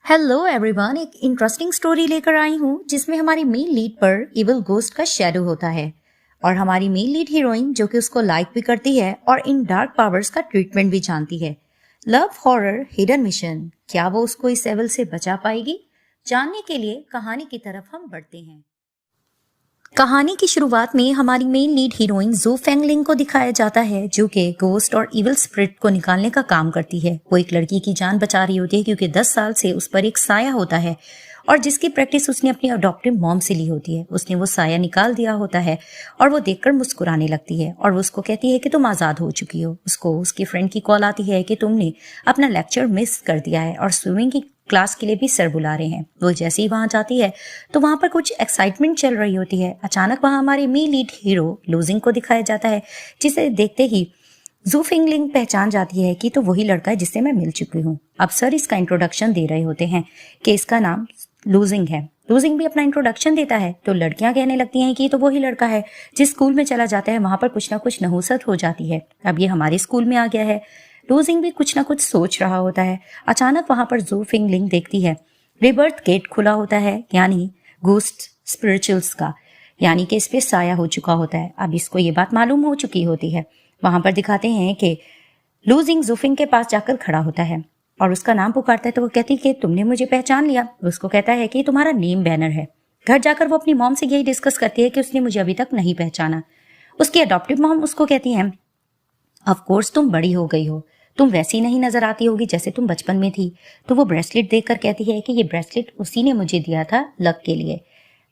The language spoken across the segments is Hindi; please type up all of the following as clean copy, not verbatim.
हेलो एवरीवन, एक इंटरेस्टिंग स्टोरी लेकर आई हूँ जिसमें हमारी मेन लीड पर इविल गोस्ट का शैडो होता है और हमारी मेन लीड हीरोइन जो कि उसको लाइक भी करती है और इन डार्क पावर्स का ट्रीटमेंट भी जानती है। लव हॉरर हिडन मिशन, क्या वो उसको इस एविल से बचा पाएगी? जानने के लिए कहानी की तरफ हम बढ़ते हैं। कहानी की शुरुआत में हमारी मेन लीड हीरोइन जू फेंगलिंग को दिखाया जाता है जो कि गोस्ट और इविल स्पिरिट को निकालने का काम करती है। वो एक लड़की की जान बचा रही होती है क्योंकि 10 साल से उस पर एक साया होता है और जिसकी प्रैक्टिस उसने अपनी अडॉप्टिव मॉम से ली होती है। उसने वो साया निकाल दिया होता है और वो देखकर मुस्कुराने लगती है और वो उसको कहती है कि तुम आज़ाद हो चुकी हो। उसको उसकी फ्रेंड की कॉल आती है कि तुमने अपना लेक्चर मिस कर दिया है और स्विमिंग की क्लास के लिए भी सर बुला रहे हैं। वो जैसे ही वहां जाती है तो वहां पर कुछ एक्साइटमेंट चल रही होती है। अचानक वहां हमारे मेन लीड हीरो लूजिंग को दिखाया जाता है जिसे देखते ही जू फिंगलिंग पहचान जाती है कि तो वही लड़का है जिससे मैं मिल चुकी हूँ। अब सर इसका इंट्रोडक्शन दे रहे होते हैं कि इसका नाम लूजिंग है। लूजिंग भी अपना इंट्रोडक्शन देता है तो लड़कियां कहने लगती हैं कि तो वही लड़का है जिस स्कूल में चला जाता है वहां पर कुछ ना कुछ नहुसत हो जाती है। अब ये हमारे स्कूल में आ गया है। लूजिंग भी कुछ ना कुछ सोच रहा होता है। अचानक वहां पर जू फिंगलिंग देखती है रिबर्थ गेट खुला होता है, यानी गोस्ट स्पिरिचुअल्स का, यानी कि इस पे साया हो चुका होता है। अब इसको ये बात मालूम हो चुकी होती है। वहां पर दिखाते हैं कि लूजिंग जूफिंग के पास जाकर खड़ा होता है और उसका नाम पुकारता है तो वो कहती है कि तुमने मुझे पहचान लिया। उसको कहता है कि तुम्हारा नेम बैनर है। घर जाकर वो अपनी मॉम से यही डिस्कस करती है कि उसने मुझे अभी तक नहीं पहचाना। उसकी अडॉप्टिव मॉम उसको कहती है ऑफ कोर्स तुम बड़ी हो गई हो, तुम वैसी नहीं नजर आती होगी जैसे तुम बचपन में थी। तो वो ब्रेसलेट देखकर कहती है कि ये ब्रेसलेट उसी ने मुझे दिया था लक के लिए।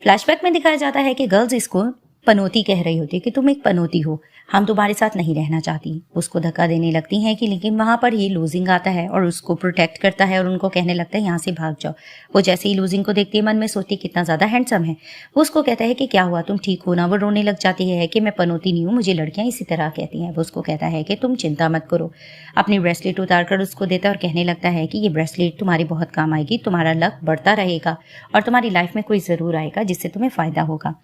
फ्लैशबैक में दिखाया जाता है कि गर्ल्स इसको पनौती कह रही होती है कि तुम एक पनौती हो, हम तुम्हारे साथ नहीं रहना चाहती। उसको धक्का देने लगती हैं कि लेकिन वहां पर ही लूजिंग आता है और उसको प्रोटेक्ट करता है और उनको कहने लगता है यहाँ से भाग जाओ। वो जैसे ही लूजिंग को देखती है मन में सोचती कितना ज्यादा हैंडसम है। वो उसको कहता है कि क्या हुआ, तुम ठीक हो ना? वो रोने लग जाती है कि मैं पनौती नहीं हूँ, मुझे लड़कियां इसी तरह कहती हैं। वो उसको कहता है कि तुम चिंता मत करो। अपनी ब्रेसलेट उतार कर उसको देता है और कहने लगता है कि ये ब्रेसलेट तुम्हारी बहुत काम आएगी, तुम्हारा लक बढ़ता रहेगा और तुम्हारी लाइफ में कोई जरूर आएगा जिससे तुम्हें फायदा होगा।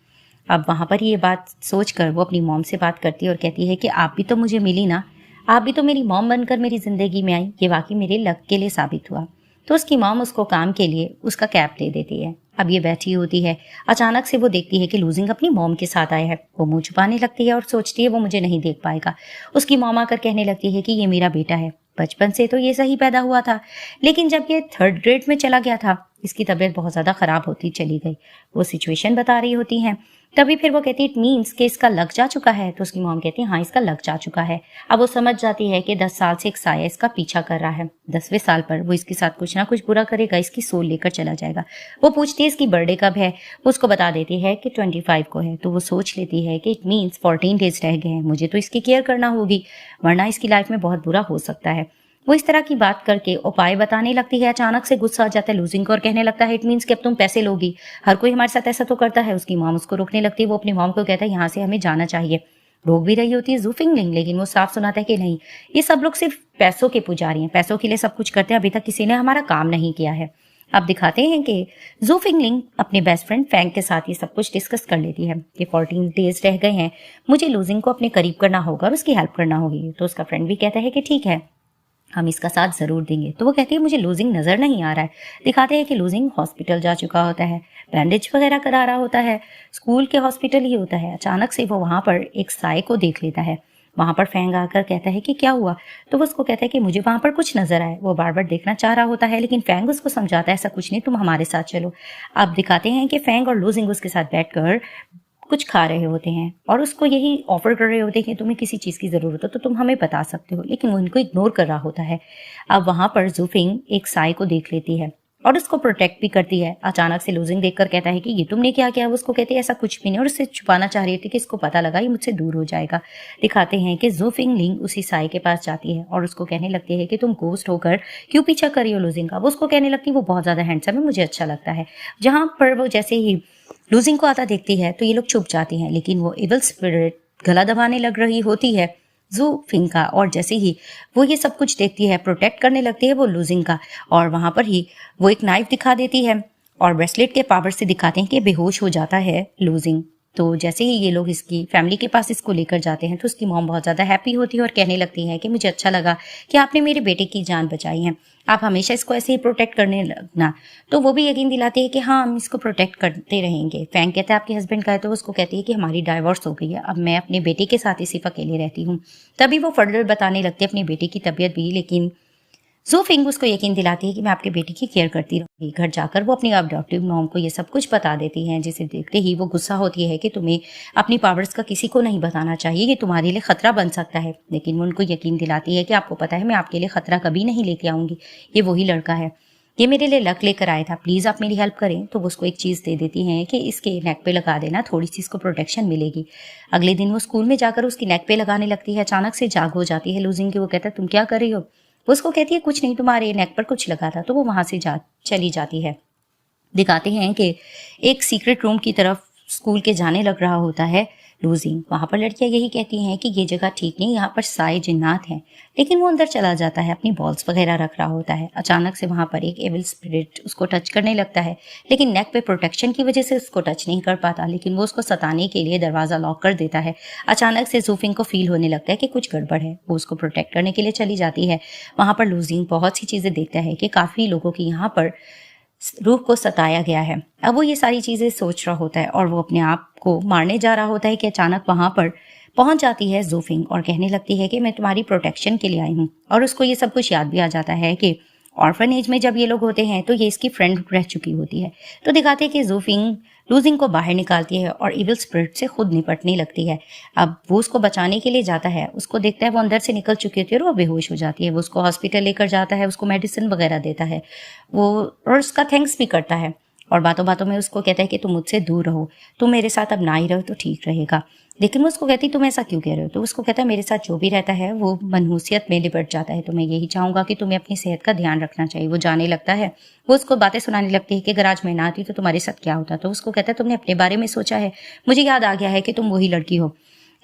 अब वहां पर ये बात सोचकर वो अपनी मॉम से बात करती है और कहती है कि आप भी तो मुझे मिली ना, आप भी तो मेरी मॉम बनकर मेरी जिंदगी में आई, ये वाकई मेरे लक के लिए साबित हुआ। तो उसकी मॉम उसको काम के लिए उसका कैप दे देती है। अब ये बैठी होती है। अचानक से वो देखती है कि लूजिंग अपनी मॉम के साथ आया है। वो मुंह छुपाने लगती है और सोचती है वो मुझे नहीं देख पाएगा। उसकी मॉम आकर कहने लगती है कि ये मेरा बेटा है, बचपन से तो ये सही पैदा हुआ था, लेकिन जब ये 3rd ग्रेड में चला गया था इसकी तबीयत बहुत ज्यादा खराब होती चली गई। वो सिचुएशन बता रही होती हैं। तभी फिर वो कहती है इट मीन्स कि इसका लग जा चुका है। तो उसकी मॉम कहती है हाँ, इसका लग जा चुका है। अब वो समझ जाती है कि 10 साल से एक साया इसका पीछा कर रहा है। 10वें साल पर वो इसके साथ कुछ ना कुछ बुरा करेगा, इसकी सोल लेकर चला जाएगा। वो पूछती है इसकी बर्थडे कब है। वो उसको बता देती है कि 25 को है। तो वो सोच लेती है कि इट मीन्स 14 डेज रह गए हैं, मुझे तो इसकी केयर करना होगी वरना इसकी लाइफ में बहुत बुरा हो सकता है। वो इस तरह की बात करके उपाय बताने लगती है। अचानक से गुस्सा आ जाता है लूजिंग को और कहने लगता है इट मीन्स कि अब तुम पैसे लोगी, हर कोई हमारे साथ ऐसा तो करता है। उसकी मॉम उसको रोकने लगती है। वो अपनी मॉम को कहता है यहाँ से हमें जाना चाहिए। रोक भी रही होती है जू फिंगलिंग, लेकिन वो साफ सुनाता है कि नहीं, ये सब लोग सिर्फ पैसों के पुजारी हैं, पैसों के लिए सब कुछ करते हैं, अभी तक किसी ने हमारा काम नहीं किया है। अब दिखाते हैं कि जू फिंगलिंग अपने बेस्ट फ्रेंड फैंग के साथ ये सब कुछ डिस्कस कर लेती है कि 14 डेज रह गए हैं, मुझे लूजिंग को अपने करीब करना होगा और उसकी हेल्प करना होगी। तो उसका फ्रेंड भी कहता है कि ठीक है, हम इसका साथ जरूर देंगे। तो वो कहती है मुझे लूजिंग नजर नहीं आ रहा है। दिखाते हैं कि लूजिंग हॉस्पिटल जा चुका होता है, बैंडेज वगैरह करा रहा होता है, स्कूल के हॉस्पिटल ही होता है। अचानक से वो वहां पर एक साय को देख लेता है। वहां पर फैंग आकर कहता है कि क्या हुआ। तो वो उसको कहता है कि मुझे वहां पर कुछ नजर आए। वो बार बार देखना चाह रहा होता है लेकिन फैंग उसको समझाता है ऐसा कुछ नहीं, तुम हमारे साथ चलो। अब दिखाते हैं कि फैंग और लूजिंग उसके साथ बैठकर कुछ खा रहे होते हैं और उसको यही ऑफर कर रहे होते हैं कि तुम्हें किसी चीज़ की ज़रूरत हो तो तुम हमें बता सकते हो, लेकिन वो इनको इग्नोर कर रहा होता है। अब वहां पर जूफिंग एक साय को देख लेती है और उसको प्रोटेक्ट भी करती है। अचानक से लूजिंग देखकर कहता है कि ये तुमने क्या किया। वो उसको कहती है ऐसा कुछ भी नहीं और उससे छुपाना चाह रही थी कि इसको पता लगा ये मुझसे दूर हो जाएगा। दिखाते हैं कि जू फिंगलिंग उसी साय के पास जाती है और उसको कहने लगती है कि तुम गोस्ट होकर क्यों पीछा कर रही हो लूजिंग का। वो उसको कहने लगती है वो बहुत ज्यादा हैंडसम है, मुझे अच्छा लगता है। जहां पर वो जैसे ही लूजिंग को आता देखती है तो ये लोग छुप जाती हैं, लेकिन वो इविल स्पिरिट गला दबाने लग रही होती है जू फिंग का। और जैसे ही वो ये सब कुछ देखती है प्रोटेक्ट करने लगती है वो लूजिंग का और वहां पर ही वो एक नाइफ दिखा देती है और ब्रेसलेट के पावर से दिखाते हैं कि बेहोश हो जाता है लूजिंग। तो जैसे ही ये लोग इसकी फैमिली के पास इसको लेकर जाते हैं तो उसकी मॉम बहुत ज़्यादा हैप्पी होती है और कहने लगती है कि मुझे अच्छा लगा कि आपने मेरे बेटे की जान बचाई है, आप हमेशा इसको ऐसे ही प्रोटेक्ट करने लगना। तो वो भी यकीन दिलाती है कि हाँ, हम इसको प्रोटेक्ट करते रहेंगे। फैंग कहता है आपके हस्बैंड का है, तो उसको कहती है कि हमारी डाइवोर्स हो गई है, अब मैं अपने बेटे के साथ ही सिर्फ अकेले रहती हूँ। तभी वो फर्दर बताने लगती है अपनी बेटी की तबीयत भी, लेकिन ज़ू फिंग उसको यकीन दिलाती है कि मैं आपके बेटे की केयर करती रहूंगी। घर जाकर वो अपनी अडॉप्टिव मॉम को ये सब कुछ बता देती हैं, जिसे देखते ही वो गुस्सा होती है कि तुम्हें अपनी पावर्स का किसी को नहीं बताना चाहिए, ये तुम्हारे लिए खतरा बन सकता है। लेकिन वो उनको यकीन दिलाती है कि आपको पता है मैं आपके लिए खतरा कभी नहीं लेके आऊंगी, ये वही लड़का है, ये मेरे लिए लक लेकर आया था, प्लीज़ आप मेरी हेल्प करें। तो वो उसको एक चीज़ दे देती हैं कि इसके नेक पे लगा देना, थोड़ी सी इसको प्रोटेक्शन मिलेगी। अगले दिन वो स्कूल में जाकर उसकी नेक पे लगाने लगती है। अचानक से जाग हो जाती है लूजिंग की। वो कहता है तुम क्या कर रही हो? वो उसको कहती है कुछ नहीं, तुम्हारे नेक पर कुछ लगा था। तो वो वहां से चली जाती है। दिखाते हैं कि एक सीक्रेट रूम की तरफ स्कूल के जाने लग रहा होता है लूजिंग। वहां पर लड़कियां यही कहती हैं कि ये जगह ठीक नहीं, यहाँ पर साए जिन्नात हैं। लेकिन वो अंदर चला जाता है, अपनी बॉल्स वगैरह रख रहा होता है। अचानक से वहां पर एक एविल स्पिरिट उसको टच करने लगता है, लेकिन नेक पे प्रोटेक्शन की वजह से उसको टच नहीं कर पाता। लेकिन वो उसको सताने के लिए दरवाजा लॉक कर देता है। अचानक से ज़ू फिंग को फील होने लगता है कि कुछ गड़बड़ है। वो उसको प्रोटेक्ट करने के लिए चली जाती है। वहां पर लूजिंग बहुत सी चीजें देखता है कि काफी लोगों की यहाँ पर रूह को सताया गया है। अब वो ये सारी चीजें सोच रहा होता है और वो अपने आप को मारने जा रहा होता है कि अचानक वहां पर पहुंच जाती है ज़ू फिंग और कहने लगती है कि मैं तुम्हारी प्रोटेक्शन के लिए आई हूँ। और उसको ये सब कुछ याद भी आ जाता है कि ऑर्फनेज में जब ये लोग होते हैं तो ये इसकी फ्रेंड रह चुकी होती है। तो दिखाते हैं कि ज़ू फिंग लूजिंग को बाहर निकालती है और इविल स्पिरिट से खुद निपटने लगती है। अब वो उसको बचाने के लिए जाता है, उसको देखता है वो अंदर से निकल चुकी होती है और वो बेहोश हो जाती है। वो उसको हॉस्पिटल लेकर जाता है, उसको मेडिसिन वगैरह देता है वो, और उसका थैंक्स भी करता है और बातों बातों में उसको कहता है कि तुम मुझसे दूर रहो, तुम मेरे साथ अब ना ही रहो तो ठीक रहेगा। लेकिन वो उसको कहती तुम ऐसा क्यों कह रहे हो? तो उसको कहता है मेरे साथ जो भी रहता है वो मनहूसियत में लिपट जाता है, तो मैं यही चाहूंगा कि तुम्हें अपनी सेहत का ध्यान रखना चाहिए। वो जाने लगता है, वो उसको बातें सुनाने लगती है कि अगर आज मैं ना आती तो तुम्हारे साथ क्या होता। तो उसको कहता है तुमने अपने बारे में सोचा है? मुझे याद आ गया है कि तुम वही लड़की हो,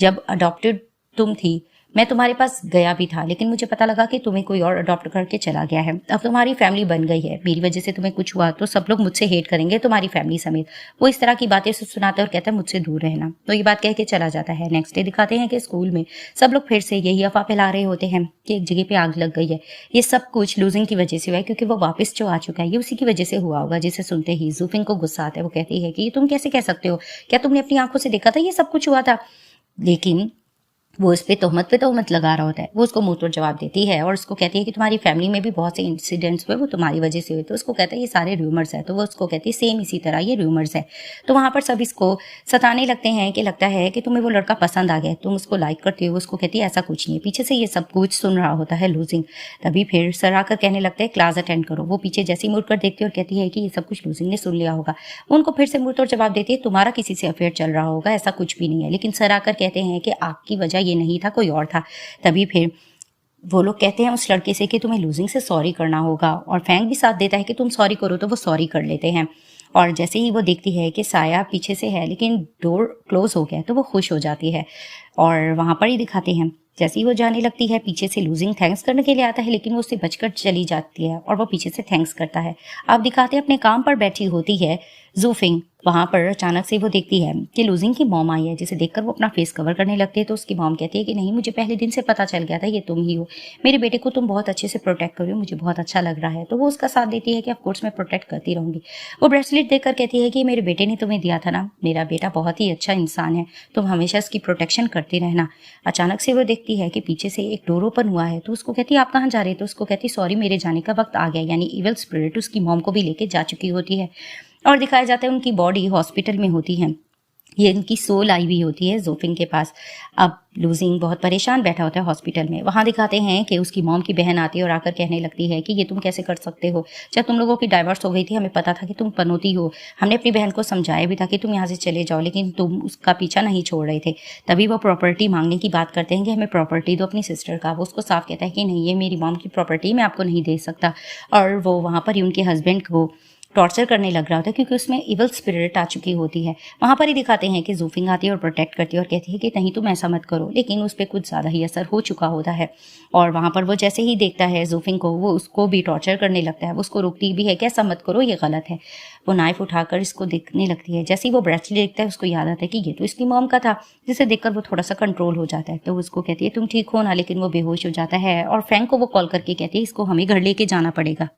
जब अडॉप्टेड तुम थी मैं तुम्हारे पास गया भी था, लेकिन मुझे पता लगा कि तुम्हें कोई और अडॉप्ट करके चला गया है। अब तुम्हारी फैमिली बन गई है, मेरी वजह से तुम्हें कुछ हुआ तो सब लोग मुझसे हेट करेंगे, तुम्हारी फैमिली समेत। वो इस तरह की बातें सुनाता है और कहता है मुझसे दूर रहना। तो ये बात कह के चला जाता है। नेक्स्ट डे दिखाते हैं कि स्कूल में सब लोग फिर से यही अफवाह फैला रहे होते हैं कि एक जगह पे आग लग गई है। ये सब कुछ लूजिंग की वजह से हुआ है, क्योंकि वो वापस जो आ चुका है ये उसी की वजह से हुआ होगा। जिसे सुनते ही ज़ू फिंग को गुस्सा आता है। वो कहती है कि तुम कैसे कह सकते हो, क्या तुमने अपनी आंखों से देखा था ये सब कुछ हुआ था? लेकिन वो इस पे तोहमत लगा रहा होता है। वो उसको मुंह तोड़ जवाब देती है और उसको कहती है कि तुम्हारी फैमिली में भी बहुत से इंसिडेंट्स हुए, वो तुम्हारी वजह से हुए। तो उसको कहता है ये सारे रूमर्स है। तो वो उसको कहती है सेम इसी तरह ये रूमर्स है। तो वहां पर सब इसको सताने लगते हैं कि लगता है कि तुम्हें वो लड़का पसंद आ गया, तुम उसको लाइक करती हो। उसको कहती है ऐसा कुछ नहीं है। पीछे से ये सब कुछ सुन रहा होता है लूजिंग। तभी फिर सर आकर कहने लगता है क्लास अटेंड करो। वो पीछे जैसे ही मुड़कर देखती है और कहती है कि ये सब कुछ लूजिंग ने सुन लिया होगा। वो उनको फिर से मुंह तोड़ जवाब देती है तुम्हारा किसी से अफेयर चल रहा होगा, ऐसा कुछ भी नहीं है। लेकिन सर आकर कहते हैं कि आग की वजह ये नहीं था, कोई और था। तभी फिर वो लोग कहते हैं उस लड़के से कि तुम्हें लूजिंग से सॉरी करना होगा और फैंग भी साथ देता है कि तुम सॉरी करो। तो वो सॉरी कर लेते हैं और जैसे ही वो देखती है कि साया पीछे से है लेकिन डोर क्लोज हो गया तो वो खुश हो जाती है। और वहां पर ही दिखाते हैं जैसे ही वो जाने लगती है पीछे से लूजिंग थैंक्स करने के लिए आता है, लेकिन वो उससे बचकर चली जाती है और वो पीछे से थैंक्स करता है। अब दिखाते हैं अपने काम पर बैठी होती है ज़ू फिंग। वहां पर अचानक से वो देखती है कि लूजिंग की मॉम आई है, जिसे देखकर वो अपना फेस कवर करने लगती है। तो उसकी मॉम कहती है कि नहीं, मुझे पहले दिन से पता चल गया था ये तुम ही हो, मेरे बेटे को तुम बहुत अच्छे से प्रोटेक्ट करो, मुझे बहुत अच्छा लग रहा है। तो वो उसका साथ देती है कि ऑफकोर्स मैं प्रोटेक्ट करती रहूंगी। वो ब्रेसलेट देखकर कहती है कि मेरे बेटे ने तुम्हें दिया था ना, मेरा बेटा बहुत ही अच्छा इंसान है, तुम हमेशा इसकी प्रोटेक्शन करते रहना। अचानक से वो देखती है कि पीछे से एक डोर ओपन हुआ है। तो उसको कहती है आप कहाँ जा रहे? तो उसको कहती सॉरी मेरे जाने का वक्त आ गया। यानी इविल स्पिरिट उसकी मॉम को भी लेके जा चुकी होती है और दिखाया जाता है उनकी बॉडी हॉस्पिटल में होती है। ये इनकी सोल आई हुई होती है ज़ू फिंग के पास। अब लूजिंग बहुत परेशान बैठा होता है हॉस्पिटल में। वहां दिखाते हैं कि उसकी मॉम की बहन आती है और आकर कहने लगती है कि ये तुम कैसे कर सकते हो, जब तुम लोगों की डाइवोर्स हो गई थी हमें पता था कि तुम पनौती हो, हमने अपनी बहन को समझाया भी था कि तुम यहाँ से चले जाओ, लेकिन तुम उसका पीछा नहीं छोड़ रहे थे। तभी वो प्रॉपर्टी मांगने की बात करते हैं कि हमें प्रॉपर्टी दो अपनी सिस्टर का। वो उसको साफ कहता है कि नहीं, ये मेरी मॉम की प्रॉपर्टी, मैं आपको नहीं दे सकता। और वो वहां पर ही उनके हस्बैंड को टॉर्चर करने लग रहा होता है क्योंकि उसमें इवल स्पिरिट आ चुकी होती है। वहां पर ही दिखाते हैं कि ज़ूफिंग आती है और प्रोटेक्ट करती है और कहती है कि नहीं तुम ऐसा मत करो, लेकिन उस पर कुछ ज़्यादा ही असर हो चुका होता है। और वहां पर वो जैसे ही देखता है ज़ूफिंग को, वो उसको भी टॉर्चर करने लगता है। वो उसको रोकती भी है कि ऐसा मत करो, ये गलत है। वो नाइफ उठाकर इसको देखने लगती है। जैसे ही वो ब्रेसलेट देखता है उसको याद आता है कि ये तो इसकी मॉम का था, जिसे देखकर वो थोड़ा सा कंट्रोल हो जाता है। तो उसको कहती है तुम ठीक हो ना, लेकिन वो बेहोश हो जाता है और फैंग को वो कॉल करके कहती है इसको हमें घर लेके जाना पड़ेगा।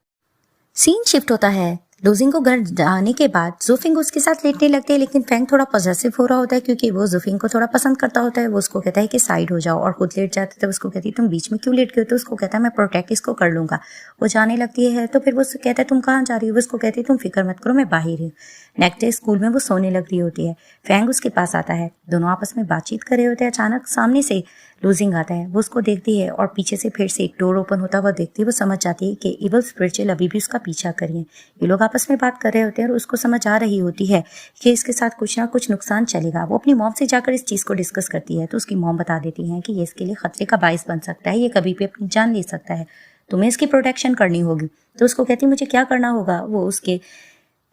सीन शिफ्ट होता है। लूजिंग को घर जाने के बाद ज़ूफिंग उसके साथ लेटने लगते हैं, लेकिन फैंग थोड़ा पॉजेसिव हो रहा होता है क्योंकि वो ज़ूफिंग को थोड़ा पसंद करता होता है। वो उसको कहता है कि साइड हो जाओ और खुद लेट जाते थे। उसको कहती है तुम बीच में क्यों लेट गए हो? तो उसको कहता है मैं प्रोटेक्ट इसको कर लूंगा। वो जाने लगती है तो फिर वो उससे कहता है तुम कहाँ जा रही हो? वो उसको कहती है तुम फिक्र मत करो, मैं बाहर हूँ। नेक्स्ट डे स्कूल में वो सोने लग रही होती है। फैंग उसके पास आता है, दोनों आपस में बातचीत कर रहे होते हैं। अचानक सामने से लूजिंग आता है। वो उसको देखती है और पीछे से फिर से एक डोर ओपन होता हुआ देखती है। वो समझ जाती है कि इवल स्पिरिचुअल अभी भी उसका पीछा कर रही है। ये लोग आपस में बात कर रहे होते हैं और उसको समझ आ रही होती है कि इसके साथ कुछ ना कुछ नुकसान चलेगा। वो अपनी मॉम से जाकर इस चीज़ को डिस्कस करती है तो उसकी मॉम बता देती है कि ये इसके लिए खतरे का बायस बन सकता है, ये कभी भी अपनी जान ले सकता है, तुम्हें इसकी प्रोटेक्शन करनी होगी। तो उसको कहती है मुझे क्या करना होगा? वो उसके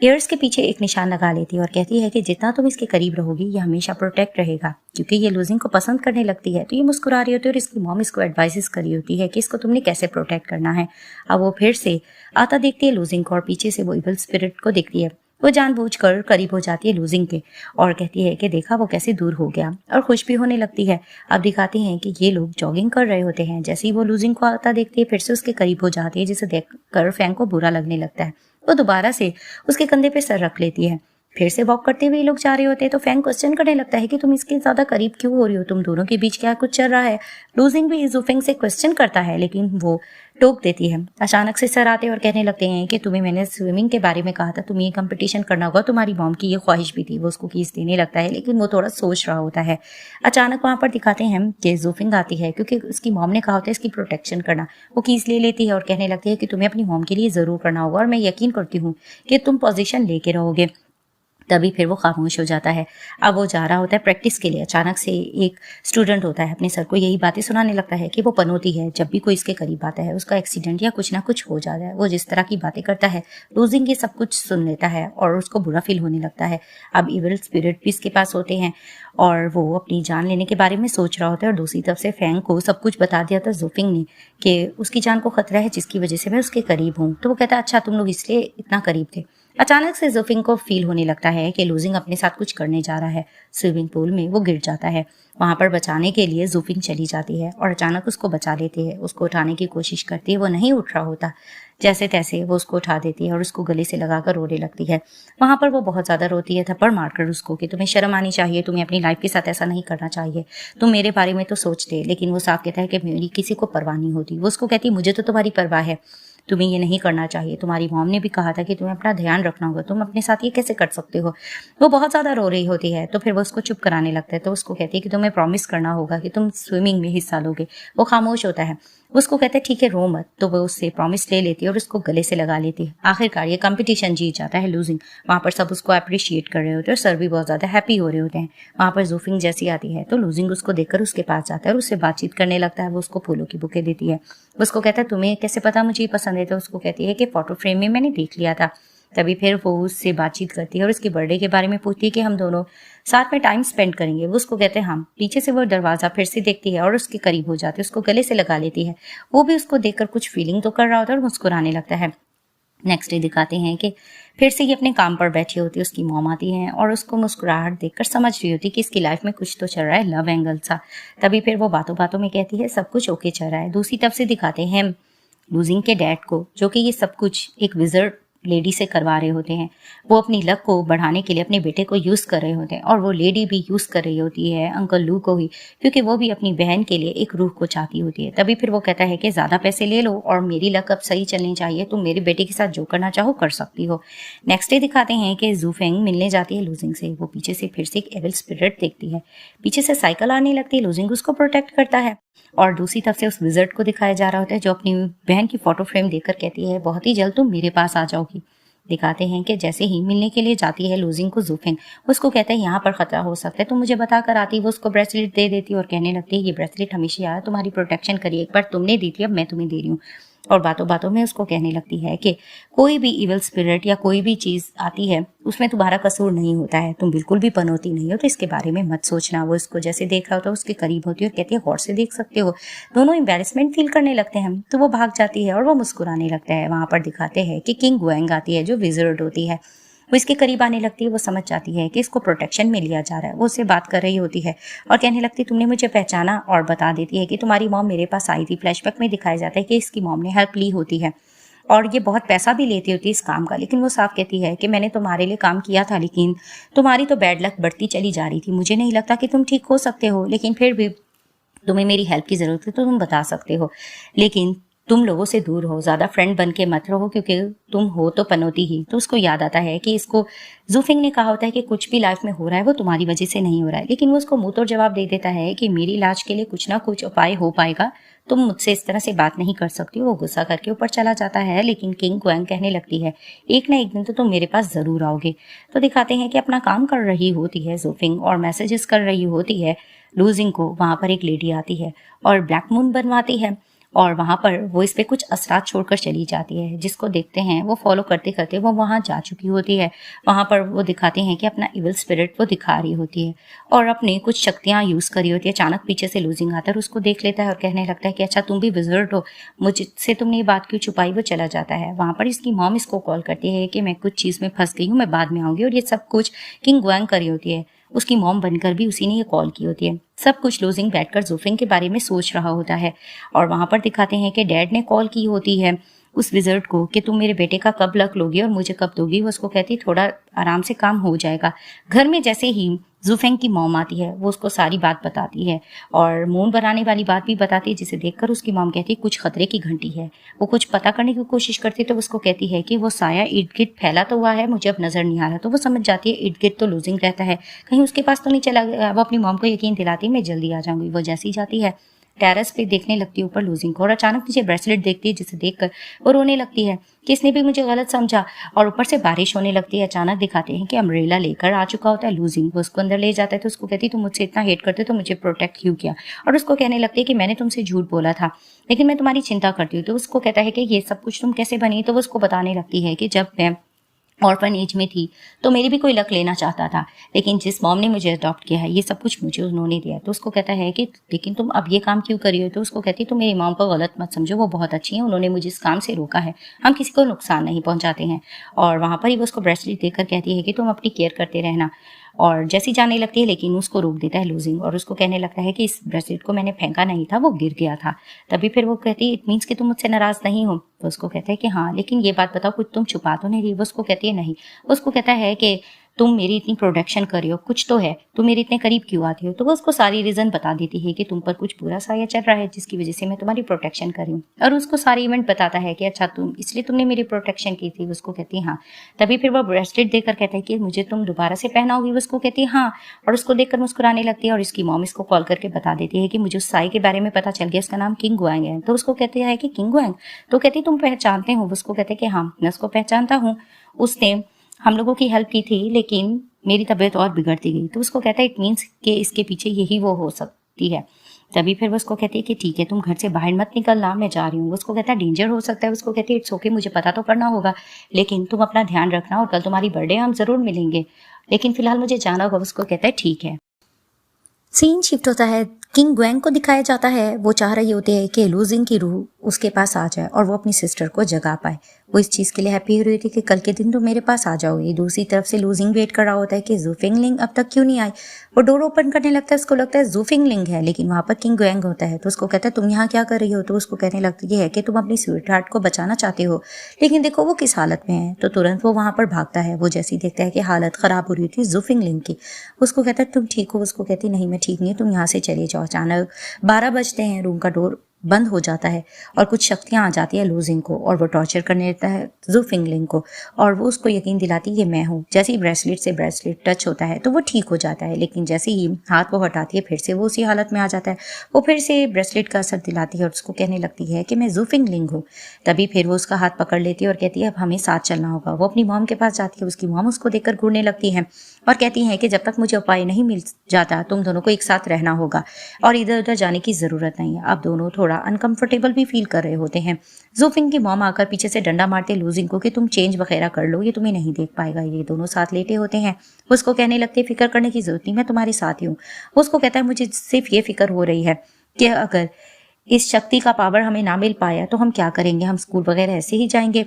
ईयर्स के पीछे एक निशान लगा लेती है और कहती है कि जितना तुम इसके करीब रहोगी ये हमेशा प्रोटेक्ट रहेगा। क्योंकि ये लूजिंग को पसंद करने लगती है तो ये मुस्कुरा रही होती है और इसकी मॉम इसको एडवाइस करी होती है कि इसको तुमने कैसे प्रोटेक्ट करना है। अब वो फिर से आता देखती है लूजिंग को और पीछे से वो इवल स्पिरिट को देखती है। वो जानबूझकर करीब हो जाती है लूजिंग के और कहती है कि देखा वो कैसे दूर हो गया, और खुश भी होने लगती है। अब दिखाते हैं कि ये लोग जॉगिंग कर रहे होते हैं। जैसे ही वो लूजिंग को आता देखती है फिर से उसके करीब हो जाती है, जिसे देखकर फैंग को बुरा लगने लगता है। वो दोबारा से उसके कंधे पे सर रख लेती है। फिर से वॉक करते हुए लोग जा रहे होते हैं तो फैंग क्वेश्चन करने लगता है कि तुम इसके ज्यादा करीब क्यों हो रही हो, तुम दोनों के बीच क्या कुछ चल रहा है? लूजिंग भी ज़ूफिंग से क्वेश्चन करता है लेकिन वो टोक देती है। अचानक से सर आते और कहने लगते हैं कि तुम्हें मैंने स्विमिंग के बारे में कहा था, तुम्हें ये कंपटीशन करना होगा, तुम्हारी मॉम की ये ख्वाहिश भी थी। वो उसको कीज देने लगता है लेकिन वो थोड़ा सोच रहा होता है। अचानक वहां पर दिखाते हैं कि ज़ूफिंग आती है क्योंकि उसकी मॉम ने कहा होता है इसकी प्रोटेक्शन करना। वो कीज ले लेती है और कहने लगती है कि तुम्हें अपनी मॉम के लिए जरूर करना होगा और मैं यकीन करती हूँ कि तुम पोजीशन लेके रहोगे। तभी फिर वो खामोश हो जाता है। अब वो जा रहा होता है प्रैक्टिस के लिए। अचानक से एक स्टूडेंट होता है अपने सर को यही बातें सुनाने लगता है कि वो पनौती है, जब भी कोई इसके करीब आता है उसका एक्सीडेंट या कुछ ना कुछ हो जाता है। वो जिस तरह की बातें करता है लूजिंग ये सब कुछ सुन लेता है और उसको बुरा फील होने लगता है। अब इविल स्पिरिट भी इसके पास होते हैं और वो अपनी जान लेने के बारे में सोच रहा होता है। और दूसरी तरफ से फैंग को सब कुछ बता दिया था ज़ूफिंग ने कि उसकी जान को खतरा है जिसकी वजह से मैं उसके करीब हूँ। तो वो कहता है अच्छा तुम लोग इसलिए इतना करीब थे। अचानक से ज़ूफिंग को फील होने लगता है कि लूजिंग अपने साथ कुछ करने जा रहा है। स्विमिंग पूल में वो गिर जाता है। वहां पर बचाने के लिए ज़ूफिंग चली जाती है और अचानक उसको बचा लेती है। उसको उठाने की कोशिश करती है, वो नहीं उठ रहा होता। जैसे तैसे वो उसको उठा देती है और उसको गले से लगाकर रोने लगती है। वहां पर वो बहुत ज्यादा रोती है, थप्पड़ मारकर उसको कि तुम्हें शर्म आनी चाहिए, तुम्हें अपनी लाइफ के साथ ऐसा नहीं करना चाहिए, तुम मेरे बारे में तो सोचते। लेकिन वो साफ कहता है कि मेरी किसी को परवाह नहीं होती। वो उसको कहती मुझे तो तुम्हारी परवाह है, तुम्हें ये नहीं करना चाहिए, तुम्हारी मॉम ने भी कहा था कि तुम्हें अपना ध्यान रखना होगा, तुम अपने साथ ये कैसे कर सकते हो। वो बहुत ज्यादा रो रही होती है तो फिर वो उसको चुप कराने लगता है। तो उसको कहती है कि तुम्हें प्रॉमिस करना होगा कि तुम स्विमिंग में हिस्सा लोगे। वो खामोश होता है। उसको कहते हैं ठीक है रो मत। तो वो उससे प्रॉमिस ले लेती है और उसको गले से लगा लेती है। आखिरकार ये कंपटीशन जीत जाता है लूजिंग। वहां पर सब उसको अप्रिशिएट कर रहे होते हैं और सर भी बहुत ज्यादा हैप्पी हो रहे होते हैं। वहां पर ज़ूफिंग जैसी आती है तो लूजिंग उसको देखकर उसके पास जाता है और उससे बातचीत करने लगता है। वो उसको फूलों की बुके देती है। उसको कहता है तुम्हें कैसे पता मुझे ये पसंद है? तो उसको कहती है कि फोटो फ्रेम में मैंने देख लिया था। तभी फिर वो उससे बातचीत करती है और उसके बर्थडे के बारे में पूछती है कि हम दोनों साथ में टाइम स्पेंड करेंगे। वो उसको कहते हैं हम। पीछे से वो दरवाजा फिर से देखती है और उसके करीब हो जाती है, उसको गले से लगा लेती है। वो भी उसको देखकर कुछ फीलिंग तो कर रहा होता है और मुस्कुराने लगता है। नेक्स्ट डे दिखाते हैं कि फिर से ये अपने काम पर बैठी होती है। उसकी मॉम आती है और उसको मुस्कुराहट देखकर समझ रही होती कि इसकी लाइफ में कुछ तो चल रहा है, लव एंगल सा। तभी फिर वो बातों बातों में कहती है सब कुछ ओके चल रहा है। दूसरी तरफ से दिखाते हैं लूजिंग के डैड को, जो कि ये सब कुछ एक विजर्ड लेडी से करवा रहे होते हैं। वो अपनी लक को बढ़ाने के लिए अपने बेटे को यूज कर रहे होते हैं और वो लेडी भी यूज कर रही होती है अंकल लू को ही, क्योंकि वो भी अपनी बहन के लिए एक रूह को चाहती होती है। तभी फिर वो कहता है कि ज्यादा पैसे ले लो और मेरी लक अब सही चलनी चाहिए, तुम मेरे बेटे के साथ जो करना चाहो कर सकती हो। नेक्स्ट डे दिखाते हैं कि ज़ूफिंग मिलने जाती है लूजिंग से। वो पीछे से फिर से एक एविल स्पिरिट देखती है। पीछे से साइकिल आने लगती है। लूजिंग उसको प्रोटेक्ट करता है और दूसरी तरफ से उस विजर्ड को दिखाया जा रहा होता है जो अपनी बहन की फोटो फ्रेम देखकर कहती है बहुत ही जल्द तुम मेरे पास आ जाओगी। दिखाते हैं कि जैसे ही मिलने के लिए जाती है लूजिंग को ज़ूफिंग, उसको कहते हैं यहाँ पर खतरा हो सकता है, तो मुझे बता कर आती। वो उसको ब्रेसलेट दे देती और कहने लगती है ये ब्रेसलेट हमेशा यार तुम्हारी प्रोटेक्शन करिए, एक बार तुमने दी थी अब मैं तुम्हें दे रही हूँ। और बातों बातों में उसको कहने लगती है कि कोई भी इविल स्पिरिट या कोई भी चीज़ आती है उसमें तुम्हारा कसूर नहीं होता है, तुम बिल्कुल भी पनौती नहीं हो, तो इसके बारे में मत सोचना। वो इसको जैसे देख रहा होता है उसके करीब होती है और कहती है गौर से देख सकते हो। दोनों एम्बेरसमेंट फील करने लगते हैं, तो वो भाग जाती है और वो मुस्कुराने लगता है। वहाँ पर दिखाते हैं कि किंग गुएंग आती है जो विजिट होती है। वो इसके करीब आने लगती है। वो समझ जाती है कि इसको प्रोटेक्शन में लिया जा रहा है। वो उससे बात कर रही होती है और कहने लगती तुमने मुझे पहचाना, और बता देती है कि तुम्हारी मॉम मेरे पास आई थी। फ्लैशबैक में दिखाया जाता है कि इसकी मॉम ने हेल्प ली होती है और ये बहुत पैसा भी लेती होती है इस काम का, लेकिन वो साफ कहती है कि मैंने तुम्हारे लिए काम किया था, लेकिन तुम्हारी तो बैड लक बढ़ती चली जा रही थी। मुझे नहीं लगता कि तुम ठीक हो सकते हो, लेकिन फिर भी तुम्हें मेरी हेल्प की जरूरत है तो तुम बता सकते हो, लेकिन तुम लोगों से दूर हो, ज्यादा फ्रेंड बन के मत रहो क्योंकि तुम हो तो पनौती ही। तो उसको याद आता है कि इसको जूफिंग ने कहा होता है कि कुछ भी लाइफ में हो रहा है वो तुम्हारी वजह से नहीं हो रहा है, लेकिन वो उसको मुंह तोड़ जवाब दे देता है कि मेरी इलाज के लिए कुछ ना कुछ उपाय हो पाएगा, तुम मुझसे इस तरह से बात नहीं कर सकती हो। वो गुस्सा करके ऊपर चला जाता है, लेकिन किंग गुएंग कहने लगती है एक ना एक दिन तो तुम मेरे पास जरूर आओगे। तो दिखाते हैं कि अपना काम कर रही होती है जूफिंग और मैसेजेस कर रही होती है लूजिंग को। वहां पर एक लेडी आती है और ब्लैक मून बनवाती है और वहां पर वो इस पे कुछ असरात छोड़कर चली जाती है, जिसको देखते हैं वो फॉलो करते करते वो वहां जा चुकी होती है। वहां पर वो दिखाते हैं कि अपना इविल स्पिरिट वो दिखा रही होती है और अपनी कुछ शक्तियां यूज करी होती है। अचानक पीछे से लूजिंग आता है और उसको देख लेता है और कहने लगता है कि अच्छा तुम भी विजिट हो, मुझसे तुमने ये बात क्यों छुपाई। वो चला जाता है। वहां पर इसकी मॉम इसको कॉल करती है कि मैं कुछ चीज में फंस गई हूँ, मैं बाद में आऊंगी, और ये सब कुछ किंग गुएंग करी होती है। उसकी मॉम बनकर भी उसी ने ये कॉल की होती है। सब कुछ लूजिंग बैठकर जूफिंग के बारे में सोच रहा होता है और वहां पर दिखाते हैं कि डैड ने कॉल की होती है उस विजिट को कि तुम मेरे बेटे का कब लक लोगी और मुझे कब दोगी। वो उसको कहती थोड़ा आराम से काम हो जाएगा। घर में जैसे ही जूफेंग की मॉम आती है वो उसको सारी बात बताती है और मून बनाने वाली बात भी बताती है, जिसे देखकर उसकी मॉम कहती है कुछ खतरे की घंटी है। वो कुछ पता करने की कोशिश करती तो उसको कहती है कि वो साया इर्द गिर्द फैला तो हुआ है, मुझे अब नजर नहीं आ रहा। तो वो समझ जाती है इर्द गिर्द तो लूजिंग रहता है, कहीं उसके पास तो नहीं चला गया। वो अपनी मॉम को यकीन दिलाती है मैं जल्दी आ जाऊंगी। वो जैसी जाती है टेरेस पे देखने लगती है ऊपर लूजिंग को और अचानक नीचे ब्रेसलेट देखती है, जिसे देखकर वो रोने लगती है कि इसने भी मुझे गलत समझा। और ऊपर से बारिश होने लगती है। अचानक दिखाते हैं कि अम्ब्रेला लेकर आ चुका होता है लूजिंग। वो उसको अंदर ले जाता है तो उसको कहती तुम मुझसे इतना हेट करते तो मुझे प्रोटेक्ट क्यों किया। और उसको कहने लगती है कि मैंने तुमसे झूठ बोला था, लेकिन मैं तुम्हारी चिंता करती हूँ। तो उसको कहता है कि ये सब कुछ तुम कैसे बनी। तो वो उसको बताने लगती है कि जब मैं ऑर्फन एज में थी तो मेरी भी कोई लक लेना चाहता था, लेकिन जिस मॉम ने मुझे अडॉप्ट किया है ये सब कुछ मुझे उन्होंने दिया। तो उसको कहता है कि लेकिन तुम अब ये काम क्यों करी हो। तो उसको कहती तुम मेरी मॉम को गलत मत समझो, वो बहुत अच्छी है, उन्होंने मुझे इस काम से रोका है, हम किसी को नुकसान नहीं पहुंचाते हैं। और वहां पर ही वो उसको ब्रेसलेट देकर कहती है कि तुम अपनी केयर करते रहना। और जैसी जाने लगती है लेकिन उसको रोक देता है लूजिंग और उसको कहने लगता है कि इस ब्रेसलेट को मैंने फेंका नहीं था, वो गिर गया था। तभी फिर वो कहती है इट मीन्स कि तुम मुझसे नाराज नहीं हो। तो उसको कहता है कि हाँ, लेकिन ये बात बताओ कुछ तुम छुपा तो नहीं रही। वो उसको कहती है नहीं। उसको कहता है कि तुम मेरी इतनी प्रोटेक्शन कर रही हो, कुछ तो है, तुम मेरे इतने करीब क्यों आती हो। तो वो उसको सारी रीजन बता देती है कि तुम पर कुछ बुरा साया चल रहा है जिसकी वजह से मैं तुम्हारी प्रोटेक्शन कर रही हूँ। और उसको सारी इवेंट बताता है कि अच्छा तुम इसलिए तुमने मेरी प्रोटेक्शन की थी। उसको कहती है हाँ। तभी फिर वो ब्रेसलेट देकर कहता है कि मुझे तुम दोबारा से पहनाओगी। उसको कहती है हाँ, और उसको देखकर मुस्कुराने लगती है। और इसकी मॉम इसको कॉल करके बता देती है कि मुझे उस साई के बारे में पता चल गया, उसका नाम किंग गुएंग है। तो उसको कहते हैं कि किंग गुएंग, तो कहती तुम पहचानते हो। उसको कहते कि हाँ मैं उसको पहचानता हूँ, उसने हम लोगों की हेल्प की थी लेकिन मेरी तबीयत और बिगड़ती गई। तो उसको कहता है इट मीन्स कि इसके पीछे यही वो हो सकती है। तभी फिर वो उसको कहती है कि ठीक है तुम घर से बाहर मत निकलना, मैं जा रही हूँ। उसको कहता है डेंजर हो सकता है। उसको कहती है इट्स ओके, मुझे पता तो करना होगा, लेकिन तुम अपना ध्यान रखना और कल तुम्हारी बर्थडे, हम जरूर मिलेंगे, लेकिन फिलहाल मुझे जाना होगा। उसको कहता है ठीक है। सीन शिफ्ट होता है। किंग गुएंग को दिखाया जाता है वो चाह रही होती है कि लूजिंग की रूह उसके पास आ जाए और वो अपनी सिस्टर को जगा पाए। वो इस चीज़ के लिए हैप्पी हो रही थी कि कल के दिन तो मेरे पास आ जाओगी। दूसरी तरफ से लूजिंग वेट कर रहा होता है कि जूफिंगलिंग अब तक क्यों नहीं आई। वो डोर ओपन करने लगता है, उसको लगता है जूफिंगलिंग है, लेकिन वहाँ पर किंग गुएंग होता है। तो उसको कहता है तुम यहाँ क्या कर रही हो। तो उसको कहने लगती है कि तुम अपनी स्वीट हार्ट को बचाना चाहते हो, लेकिन देखो वो किस हालत में है। तो तुरंत वो वहाँ पर भागता है। वो जैसे ही देखता है कि हालत ख़राब हो रही थी जूफिंगलिंग की, उसको कहता है तुम ठीक हो। उसको कहती नहीं मैं ठीक नहीं, तुम यहाँ से चले जाओ। अचानक 12 बजते हैं, रूम का डोर बंद हो जाता है और कुछ शक्तियां आ जाती है लूजिंग को और वो टॉर्चर करने लगता है जूफिंगलिंग को और वो उसको यकीन दिलाती है कि मैं हूँ। जैसे ही ब्रेसलेट से ब्रेसलेट टच होता है तो वो ठीक हो जाता है, लेकिन जैसे ही हाथ वो हटाती है फिर से वो उसी हालत में आ जाता है। वो फिर से ब्रेसलेट का असर दिलाती है और उसको कहने लगती है कि मैं जूफिंगलिंग हूँ। तभी फिर वो उसका हाथ पकड़ लेती है और कहती है अब हमें साथ चलना होगा। वो अपनी मॉम के पास जाती है। उसकी मॉम उसको देखकर घूरने लगती है और कहती है कि जब तक मुझे उपाय नहीं मिल जाता तुम दोनों को एक साथ रहना होगा और इधर उधर जाने की ज़रूरत नहीं है। अब दोनों थोड़ा थोड़ा अनकंफर्टेबल भी फील कर रहे होते हैं। जूफिंग की मॉम आकर पीछे से डंडा मारते लूजिंग को कि तुम चेंज वगैरह कर लो, ये तुम्हें नहीं देख पाएगा। ये दोनों साथ लेटे होते हैं। उसको कहने लगते फिक्र करने की जरूरत नहीं, मैं तुम्हारे साथ ही हूँ। उसको कहता है मुझे सिर्फ ये फिक्र हो रही है कि अगर इस शक्ति का पावर हमें ना मिल पाया तो हम क्या करेंगे, हम स्कूल वगैरह ऐसे ही जाएंगे।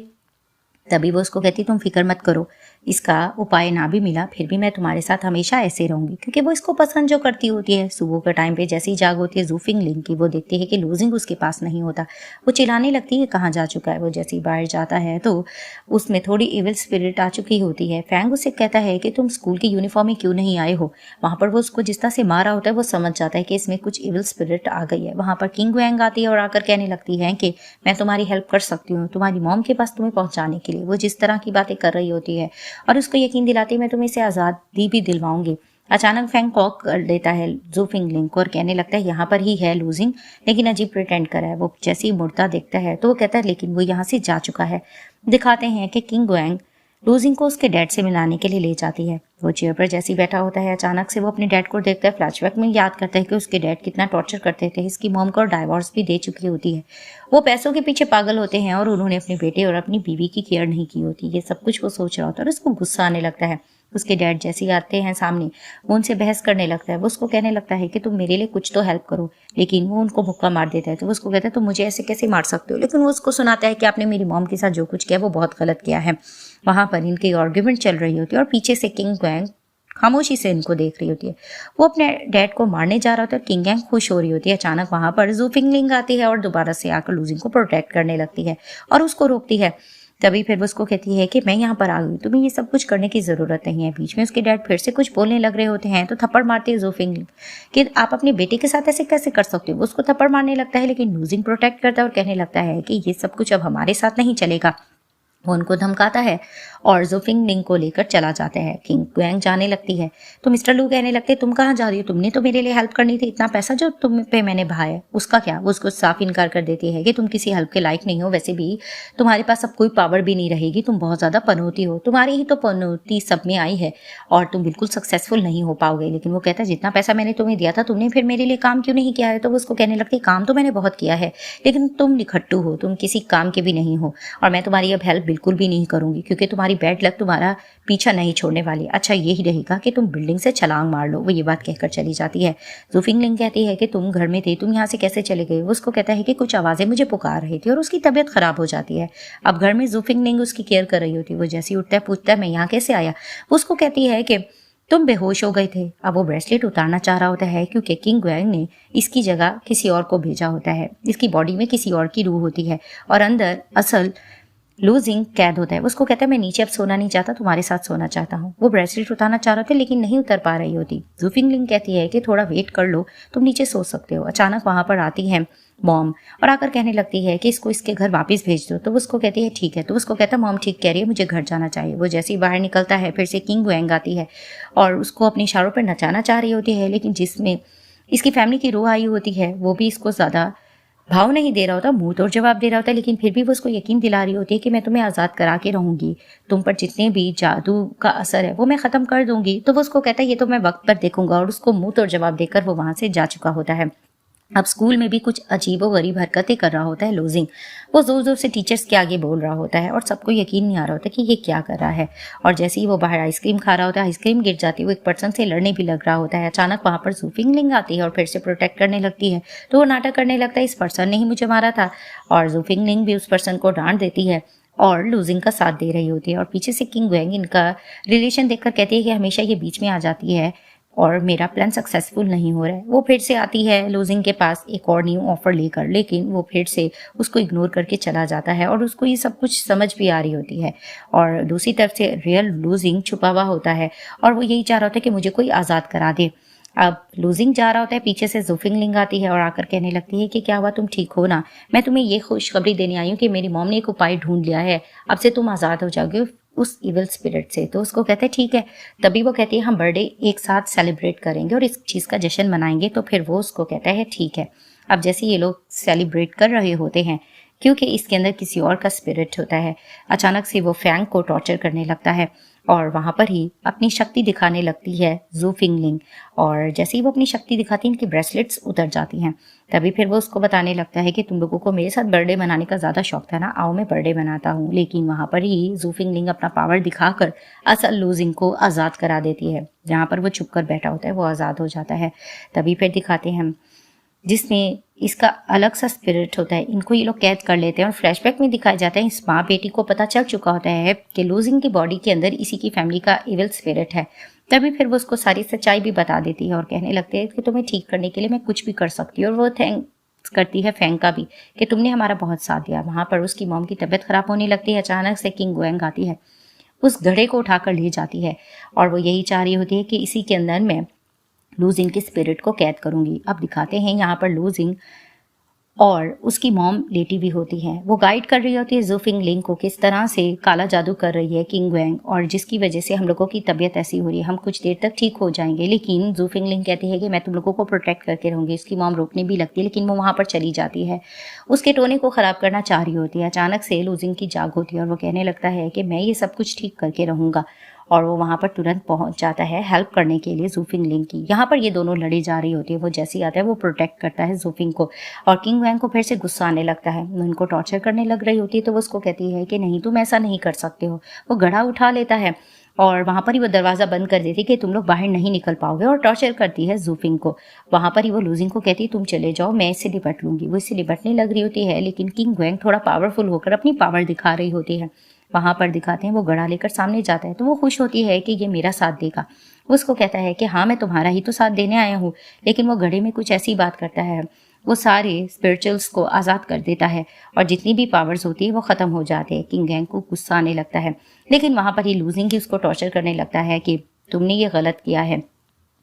तभी वो उसको कहती तुम फिक्र मत करो, इसका उपाय ना भी मिला फिर भी मैं तुम्हारे साथ हमेशा ऐसे रहूंगी, क्योंकि वो इसको पसंद जो करती होती है। सुबह के टाइम पे जैसी जाग होती है जूफिंग लिंग की, वो देखती है कि लूजिंग उसके पास नहीं होता। वो चिल्लाने लगती है कहाँ जा चुका है। वो जैसे ही बाहर जाता है तो उसमें थोड़ी इविल स्पिरिट आ चुकी होती है। फैंग उससे कहता है कि तुम स्कूल की यूनिफॉर्म में क्यों नहीं आए हो। वहां पर वो उसको जिस तरह से मारा होता है वो समझ जाता है कि इसमें कुछ इविल स्पिरिट आ गई है। वहां पर किंग वैंग आती है और आकर कहने लगती है कि मैं तुम्हारी हेल्प कर सकती हूँ तुम्हारी मॉम के पास तुम्हें पहुंचाने के लिए। वो जिस तरह की बातें कर रही होती है और उसको यकीन दिलाती मैं तुम्हें इसे आजादी भी दिलवाऊंगी। अचानक फैंग कॉक कर देता है जूफिंग लिंग को और कहने लगता है यहाँ पर ही है लूजिंग, लेकिन अजीब प्रिटेंड करा है। वो जैसे ही मुड़ता देखता है तो वो कहता है लेकिन वो यहाँ से जा चुका है। दिखाते हैं कि किंग वैंग लूजिंग को उसके डैड से मिलाने के लिए ले जाती है। वो चेयर पर जैसे ही बैठा होता है अचानक से वो अपने डैड को देखता है। फ्लैशबैक में याद करता है कि उसके डैड कितना टॉर्चर करते थे। इसकी मॉम को डाइवोर्स भी दे चुकी होती है। वो पैसों के पीछे पागल होते हैं और उन्होंने अपने बेटे और अपनी बीवी की केयर नहीं की होती। ये सब कुछ वो सोच रहा होता है और उसको गुस्सा आने लगता है। उसके डैड जैसे ही आते हैं सामने वो उनसे बहस करने लगता है। वो उसको कहने लगता है कि तुम मेरे लिए कुछ तो हेल्प करो, लेकिन वो उनको मुक्का मार देता है। तो वो उसको कहता है तुम मुझे ऐसे कैसे मार सकते हो, लेकिन वो उसको सुनाता है कि आपने मेरी मॉम के साथ जो कुछ किया वो बहुत गलत किया है। वहां पर इनकी आर्ग्यूमेंट चल रही होती है और पीछे से किंग वैंग खामोशी से इनको देख रही होती है। वो अपने डैड को मारने जा रहा होता है और किंग वैंग खुश हो रही होती है। अचानक वहां पर जूफिंग लिंग आती है और दोबारा से आकर लूजिंग को प्रोटेक्ट करने लगती है और उसको रोकती है। तभी फिर वो उसको कहती है कि मैं यहाँ पर आ गई, तुम्हें ये सब कुछ करने की जरूरत नहीं है। बीच में उसके डैड फिर से कुछ बोलने लग रहे होते हैं तो थप्पड़ मारती है जूफिंग लिंग कि आप अपने बेटे के साथ ऐसे कैसे कर सकते हो। वो उसको थप्पड़ मारने लगता है लेकिन लूजिंग प्रोटेक्ट करता है और कहने लगता है कि ये सब कुछ अब हमारे साथ नहीं चलेगा। वो उनको धमकाता है और जूफिंग लिंग को लेकर चला जाता है। किंग वैंग जाने लगती है तो मिस्टर लू कहने लगते तुम कहाँ जा रही हो, तुमने तो मेरे लिए हेल्प करनी थी, इतना पैसा जो तुम पे मैंने बहाया उसका क्या। वो उसको साफ इनकार कर देती है कि तुम किसी हेल्प के लायक नहीं हो, वैसे भी तुम्हारे पास अब कोई पावर भी नहीं रहेगी, तुम बहुत ज्यादा पनौती हो, तुम्हारी ही तो पनौती सब में आई है और तुम बिल्कुल सक्सेसफुल नहीं हो पाओगे। लेकिन वो कहता है जितना पैसा मैंने तुम्हें दिया था तुमने फिर मेरे लिए काम क्यों नहीं किया है। तो वो उसको कहने लगती काम तो मैंने बहुत किया है लेकिन तुम निखट्टू हो, तुम किसी काम के भी नहीं हो और मैं तुम्हारी अब हेल्प बिल्कुल भी नहीं करूंगी क्योंकि तुम्हारी बैड लक तुम्हारा पीछा नहीं छोड़ने वाली। अच्छा यही रहेगा कि तुम बिल्डिंग से छलांग मार लो। वो ये बात कहकर चली जाती है। जूफिंग लिंग कहती है कि तुम घर में थे, तुम यहाँ से कैसे चले गए। वो उसको कहता है कि कुछ आवाजें मुझे पुकार रही थी और उसकी तबीयत खराब हो जाती है। अब घर में जूफिंग लिंग उसकी केयर कर रही होती है। वो जैसे ही उठता है पूछता है मैं यहाँ कैसे आया। वो उसको कहती है कि तुम बेहोश हो गए थे। अब वो ब्रेसलेट उतारना चाह रहा होता है क्योंकि किंग वैंग ने इसकी जगह किसी और को भेजा होता है। इसकी बॉडी में किसी और की रूह होती है और अंदर असल लूजिंग कैद होता है। उसको कहता है मैं नीचे अब सोना नहीं चाहता, तुम्हारे साथ सोना चाहता हूँ। वो ब्रेसलेट उतारना चाह रहे थे लेकिन नहीं उतर पा रही होती। जूफिंग लिंग कहती है कि थोड़ा वेट कर लो, तुम नीचे सो सकते हो। अचानक वहां पर आती है मॉम और आकर कहने लगती है कि इसको इसके घर वापस भेज दो। तो उसको कहती है ठीक है। तो उसको कहता है मॉम ठीक कह रही है, मुझे घर जाना चाहिए। वो जैसे ही बाहर निकलता है फिर से किंग वैंग आती है और उसको अपने इशारों पर नचाना चाह रही होती है, लेकिन जिसमें इसकी फैमिली की रूह आई होती है वो भी इसको ज्यादा भाव नहीं दे रहा होता, मुंह तोड़ जवाब दे रहा होता है। लेकिन फिर भी वो उसको यकीन दिला रही होती है कि मैं तुम्हें आज़ाद करा के रहूंगी, तुम पर जितने भी जादू का असर है वो मैं ख़त्म कर दूंगी। तो वो उसको कहता है ये तो मैं वक्त पर देखूंगा और उसको मुंह तोड़ जवाब देकर वो वहां से जा चुका होता है। अब स्कूल में भी कुछ अजीबो गरीब हरकतें कर रहा होता है लूजिंग। वो जोर जोर से टीचर्स के आगे बोल रहा होता है और सबको यकीन नहीं आ रहा होता कि ये क्या कर रहा है। और जैसे ही वो बाहर आइसक्रीम खा रहा होता है आइसक्रीम गिर जाती है। वो एक पर्सन से लड़ने भी लग रहा होता है। अचानक वहां पर जूफिंग लिंग आती है और फिर से प्रोटेक्ट करने लगती है। तो वो नाटक करने लगता है इस पर्सन ने ही मुझे मारा था और जूफिंग लिंग भी उस पर्सन को डांट देती है और लूजिंग का साथ दे रही होती है। और पीछे से किंग वैंग इनका रिलेशन देखकर कहती है कि हमेशा ये बीच में आ जाती है और मेरा प्लान सक्सेसफुल नहीं हो रहा है। वो फिर से आती है लूजिंग के पास एक और न्यू ऑफर लेकर, लेकिन वो फिर से उसको इग्नोर करके चला जाता है और उसको ये सब कुछ समझ भी आ रही होती है। और दूसरी तरफ से रियल लूजिंग छुपा हुआ होता है और वो यही चाह रहा होता है कि मुझे कोई आज़ाद करा दे। अब लूजिंग जा रहा होता है, पीछे से जूफिंग लिंग आती है और आकर कहने लगती है कि क्या हुआ, तुम ठीक हो ना। मैं तुम्हें ये खुशखबरी देने आई हूँ कि मेरी मॉम ने एक उपाय ढूंढ लिया है, अब से तुम आज़ाद हो जाओगे उस इविल स्पिरिट से। तो उसको कहते हैं ठीक है। तभी वो कहती है हम बर्थडे एक साथ सेलिब्रेट करेंगे और इस चीज़ का जश्न मनाएंगे। तो फिर वो उसको कहता है ठीक है। अब जैसे ये लोग सेलिब्रेट कर रहे होते हैं क्योंकि इसके अंदर किसी और का स्पिरिट होता है, अचानक से वो फैंग को टॉर्चर करने लगता है और वहां पर ही अपनी शक्ति दिखाने लगती है जू फिंगलिंग। और जैसे ही वो अपनी शक्ति दिखाती है इनकी ब्रेसलेट्स उतर जाती हैं। तभी फिर वो उसको बताने लगता है कि तुम लोगों को मेरे साथ बर्थडे मनाने का ज़्यादा शौक था ना, आओ मैं बर्थडे मनाता हूँ। लेकिन वहां पर ही जू फिंगलिंग अपना पावर दिखाकर असल लूजिंग को आज़ाद करा देती है। जहाँ पर वो छुप कर बैठा होता है वो आज़ाद हो जाता है। तभी फिर दिखाते हैं हम जिसमें इसका अलग सा स्पिरिट होता है, इनको ये लोग कैद कर लेते हैं। और फ्लैशबैक में दिखाया जाता है इस माँ बेटी को पता चल चुका होता है कि लूजिंग की बॉडी के अंदर इसी की फैमिली का इविल स्पिरिट है। तभी फिर वो उसको सारी सच्चाई भी बता देती है और कहने लगते हैं कि तुम्हें ठीक करने के लिए मैं कुछ भी कर सकती हूँ। और वो थैंक्स करती है फैंग का भी कि तुमने हमारा बहुत साथ दिया। वहां पर उसकी मॉम की तबीयत खराब होने लगती है। अचानक से किंग गुएंग आती है, उस घड़े को उठाकर ले जाती है और वो यही चाह रही होती है कि इसी के अंदर मैं लूजिंग की स्पिरिट को कैद करूंगी। अब दिखाते हैं यहाँ पर लूजिंग और उसकी मॉम लेटी भी होती है। वो गाइड कर रही होती है जू फिंगलिंग को किस तरह से काला जादू कर रही है किंग गुएंग, और जिसकी वजह से हम लोगों की तबीयत ऐसी हो रही है, हम कुछ देर तक ठीक हो जाएंगे। लेकिन जू फिंगलिंग कहती है कि मैं तुम लोगों को प्रोटेक्ट करके रहूंगी। उसकी मॉम रोकने भी लगती है लेकिन वो वहां पर चली जाती है, उसके टोने को खराब करना चाह रही होती है। अचानक से लूजिंग की जाग होती है और वो कहने लगता है कि मैं ये सब कुछ ठीक करके रहूंगा। और वो वहां पर तुरंत पहुंच जाता है हेल्प करने के लिए जूफिंग लिंग की। यहाँ पर ये दोनों लड़ी जा रही होती है। वो जैसे ही आता है वो प्रोटेक्ट करता है जूफिंग को और किंग वैंग को फिर से गुस्सा आने लगता है। वो उनको टॉर्चर करने लग रही होती है तो वो उसको कहती है कि नहीं तुम ऐसा नहीं कर सकते हो। वो घड़ा उठा लेता है और वहां पर ही वो दरवाजा बंद कर देती है कि तुम लोग बाहर नहीं निकल पाओगे, और टॉर्चर करती है जूफिंग को। वहां पर ही वो लूजिंग को कहती है तुम चले जाओ, मैं इससे निपट लूंगी। वो इससे निपटने लग रही होती है लेकिन किंग वैंग थोड़ा पावरफुल होकर अपनी पावर दिखा रही होती है। वहां पर दिखाते हैं वो घड़ा लेकर सामने जाता है तो वो खुश होती है कि ये मेरा साथ देगा। उसको कहता है कि हाँ मैं तुम्हारा ही तो साथ देने आया हूँ। लेकिन वो घड़े में कुछ ऐसी बात करता है, वो सारे स्पिरिचुअल्स को आज़ाद कर देता है और जितनी भी पावर्स होती है वो ख़त्म हो जाते हैं। किंग गैंग को गुस्सा आने लगता है लेकिन वहां पर ही लूजिंग की उसको टॉर्चर करने लगता है कि तुमने ये गलत किया है,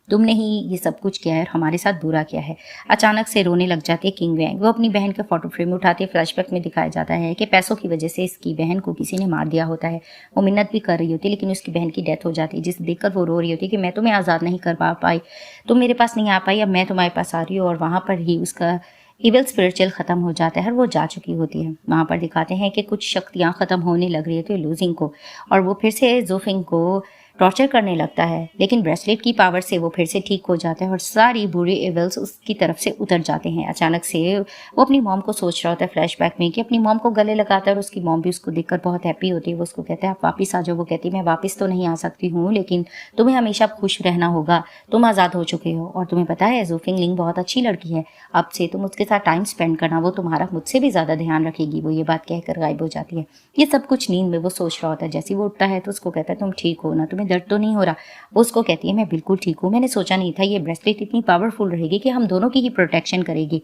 तुमने ही ये सब कुछ किया है और हमारे साथ बुरा किया है। अचानक से रोने लग जाती है किंग वैंग। वो अपनी बहन के फोटो फ्रेम उठाती है। फ्लैशबैक में दिखाया जाता है कि पैसों की वजह से इसकी बहन को किसी ने मार दिया होता है। वो मिन्नत भी कर रही होती है लेकिन उसकी बहन की डेथ हो जाती है, जिसे देखकर वो रो रही होती है कि मैं तुम्हें आज़ाद नहीं कर पाई, तुम मेरे पास नहीं आ पाई, अब मैं तुम्हारे पास आ रही हूँ। और वहां पर ही उसका इविल स्पिरिचुअल खत्म हो जाता है और वो जा चुकी होती है। वहां पर दिखाते हैं कि कुछ शक्तियां खत्म होने लग रही होती है लूजिंग को और वो फिर से जूफिंग को टॉर्चर करने लगता है लेकिन ब्रेसलेट की पावर से वो फिर से ठीक हो जाता है और सारी बुरी इविल्स उसकी तरफ से उतर जाते हैं। अचानक से वो अपनी मॉम को सोच रहा होता है फ्लैशबैक में कि अपनी मॉम को गले लगाता है और उसकी मॉम भी उसको देखकर बहुत हैप्पी होती है। वो उसको कहता है आप वापस आ जाओ। वो कहती है मैं वापस तो नहीं आ सकती हूँ लेकिन तुम्हें हमेशा खुश रहना होगा, तुम आज़ाद हो चुके हो और तुम्हें पता है जूफिंग लिंग बहुत अच्छी लड़की है, अब से तुम उसके साथ टाइम स्पेंड करना, वो तुम्हारा मुझसे भी ज़्यादा ध्यान रखेगी। वो ये बात कहकर गायब हो जाती है। ये सब कुछ नींद में वो सोच रहा होता है। जैसे वो उठता है तो उसको कहता है तुम ठीक हो ना, तुम्हें दर्द तो नहीं हो रहा। वो उसको कहती है मैं बिल्कुल ठीक हूँ, मैंने सोचा नहीं था ये ब्रेसलेट इतनी पावरफुल रहेगी कि हम दोनों की ही प्रोटेक्शन करेगी।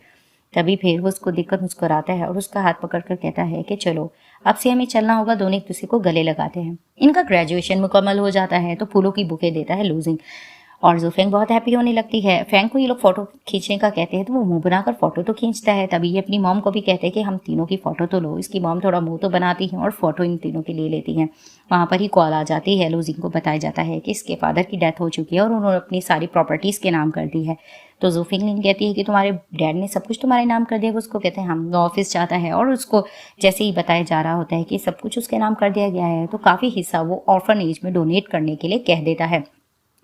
तभी फिर वो उसको देखकर मुस्कुराता है और उसका हाथ पकड़कर कहता है कि चलो अब से हमें चलना होगा, दोनों एक दूसरे को गले लगाते हैं। इनका ग्रेजुएशन मुकम्मल हो जाता है तो फूलों की बुके देता है लूजिंग और जूफेंग बहुत हैप्पी होने लगती है। फैंग को ये लोग फोटो खींचने का कहते हैं तो वो मुंह बनाकर फोटो तो खींचता है। तभी ये अपनी मॉम को भी कहते हैं कि हम तीनों की फोटो तो लो। इसकी मॉम थोड़ा मुंह तो बनाती है और फोटो इन तीनों की ले लेती हैं। वहां पर ही कॉल आ जाती है। लूजिंग को बताया जाता है कि इसके फादर की डेथ हो चुकी है और उन्होंने अपनी सारी प्रॉपर्टीज के नाम कर दी है। तो जूफिंग कहती है कि तुम्हारे डैड ने सब कुछ तुम्हारे नाम कर दिया। उसको कहते हैं हम ऑफिस जाता है और उसको जैसे ही बताया जा रहा होता है कि सब कुछ उसके नाम कर दिया गया है तो काफी हिस्सा वो ऑर्फनेज में डोनेट करने के लिए कह देता है।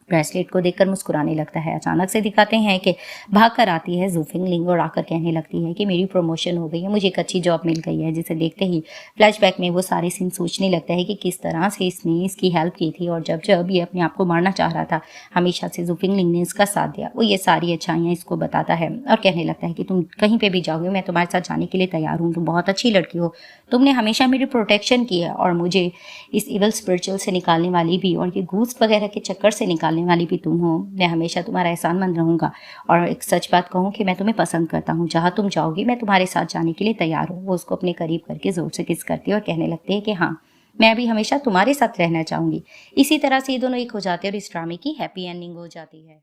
ब्रेसलेट को देखकर मुस्कुराने लगता है। अचानक से दिखाते हैं कि भाग कर आती है जूफिंग लिंग और आकर कहने लगती है कि मेरी प्रमोशन हो गई है, मुझे एक अच्छी जॉब मिल गई है। जिसे देखते ही फ्लैशबैक में वो सारे सीन सोचने लगता है कि किस तरह से इसने इसकी हेल्प की थी और जब जब ये अपने आप को मारना चाह रहा था हमेशा से जूफिंग लिंग ने इसका साथ दिया। वो ये सारी अच्छाइयाँ इसको बताता है और कहने लगता है कि तुम कहीं पर भी जाओगे मैं तुम्हारे साथ जाने के लिए तैयार हूँ, तुम बहुत अच्छी लड़की हो, तुमने हमेशा मेरी प्रोटेक्शन की है और मुझे इस इवल स्पिरिचुअल से निकालने वाली भी और ये घूस वगैरह के चक्कर से निकालने वाली भी तुम हो। मैं हमेशा तुम्हारा एहसानमंद रहूंगा और एक सच बात कहूँ कि मैं तुम्हें पसंद करता हूँ, जहाँ तुम जाओगी मैं तुम्हारे साथ जाने के लिए तैयार हूँ। वो उसको अपने करीब करके जोर से किस करती है और कहने लगती है कि हाँ मैं भी हमेशा तुम्हारे साथ रहना चाहूंगी। इसी तरह से ये दोनों एक हो जाते हैं और इस ड्रामे की हैप्पी एंडिंग हो जाती है।